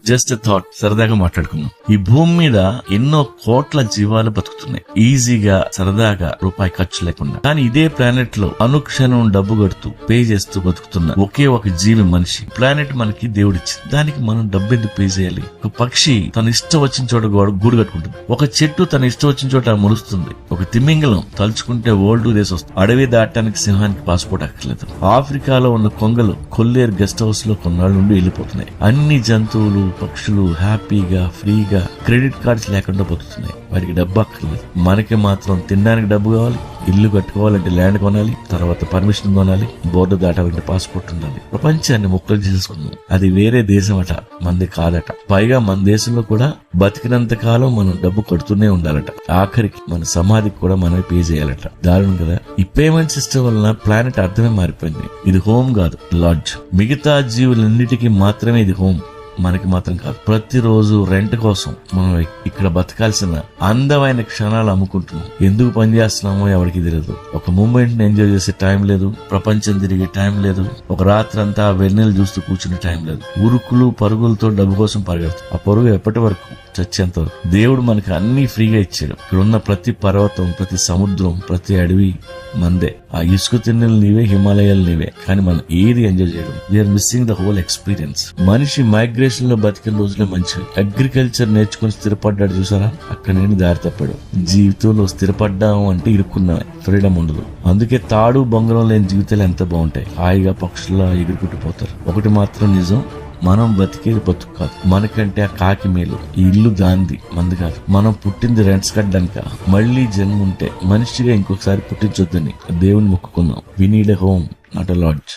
Just thought, సరదాగా మాట్లాడుకున్నాం. ఈ భూమి మీద ఎన్నో కోట్ల జీవాలు బతుకుతున్నాయి ఈజీగా, సరదాగా, రూపాయి ఖర్చు లేకుండా. కానీ ఇదే ప్లానెట్ లో అనుక్షణం డబ్బు కడుతూ పే చేస్తూ బతుకుతున్న ఒకే ఒక జీవి మనిషి. ప్లానెట్ మనకి దేవుడిచ్చింది, దానికి మనం డబ్బు ఎందుకు పే చేయాలి? ఒక పక్షి తన ఇష్టం వచ్చిన చోట గూడు కట్టుకుంటుంది, ఒక చెట్టు తన ఇష్టం వచ్చిన చోట ములుస్తుంది, ఒక తిమింగలం తలుచుకుంటే వరల్డ్ రేస్ వస్తుంది. అడవి దాటానికి సింహానికి పాస్పోర్ట్ అక్కర్లేదు. ఆఫ్రికాలో ఉన్న కొంగలు కొల్లేరు గెస్ట్ హౌస్ లో కొన్నాళ్ళు నుండి వెళ్ళిపోతున్నాయి. అన్ని జంతువులు, పక్షులు హ్యాపీగా, ఫ్రీగా, క్రెడిట్ కార్డ్స్ లేకుండా బతుకుతున్నాయి. వారికి డబ్బు అక్కర్లేదు. మనకి మాత్రం తినడానికి డబ్బు కావాలి, ఇల్లు కట్టుకోవాలంటే ల్యాండ్ కొనాలి, తర్వాత పర్మిషన్ కొనాలి, బోర్డు దాటాలంటే పాస్పోర్ట్ ఉండాలి. ప్రపంచాన్ని ముక్కలు చేసుకున్నాం. అది వేరే దేశం అట, మనది కాదట. పైగా మన దేశంలో కూడా బతికినంత కాలం మనం డబ్బు కడుతూనే ఉండాలట. ఆఖరికి మన సమాధికి కూడా మనమే పే చేయాలట. దారుణం కదా. ఈ పేమెంట్ సిస్టమ్ వలన ప్లానెట్ అర్థమే మారిపోయింది. ఇది హోమ్ కాదు, లాడ్జ్. మిగతా జీవులన్నిటికీ మాత్రమే ఇది హోమ్, మనకి మాత్రం కాదు. ప్రతిరోజు రెంట్ కోసం మనం ఇక్కడ బతకాల్సిన అందమైన క్షణాలు అమ్ముకుంటున్నాం. ఎందుకు పనిచేస్తున్నామో ఎవరికి తెలియదు. ఒక మూమెంట్ ని ఎంజాయ్ చేసే టైం లేదు, ప్రపంచం తిరిగే టైం లేదు, ఒక రాత్రంతా వెన్నెలు చూస్తూ కూర్చునే టైం లేదు. ఉరుకులు పరుగులతో డబ్బు కోసం పరిగెడుతుంది. ఆ పరుగు ఎప్పటి వరకు? చచ్చేంత వరకు. దేవుడు మనకి అన్ని ఫ్రీగా ఇచ్చాడు. ఇక్కడ ఉన్న ప్రతి పర్వతం, ప్రతి సముద్రం, ప్రతి అడవి మందే. ఆ ఇసుక తిన్నెలు నీవే, హిమాలయాలు నీవే. కానీ మనం ఏది ఎంజాయ్ చేయడం. We are missing the whole experience. మనిషి మైగ్రేషన్ లో బతికే రోజులే మంచివి. అగ్రికల్చర్ నేర్చుకుని స్థిరపడ్డాడు చూసారా, అక్కడ నేను దారి తప్పాడు. జీవితంలో స్థిరపడ్డాము అంటే ఇరుక్కున్నామే, ఫ్రీడమ్ ఉండదు. అందుకే తాడు బొంగరం లేని జీవితాలు ఎంత బాగుంటాయి. హాయిగా పక్షుల్లా ఎగురుకుంటూ ఒకటి మాత్రం నిజం, మనం బతికేది బతుకు కాదు, మనకంటే ఆ కాకి మేలు. ఈ ఇల్లు దాంది, మంది కాదు. మనం పుట్టింది రెంట్స్ కట్టడానిక. మళ్లీ జన్మ ఉంటే మనిషిగా ఇంకొకసారి పుట్టించొద్దని దేవుని మొక్కుకుందాం. We need a home, not a LADS.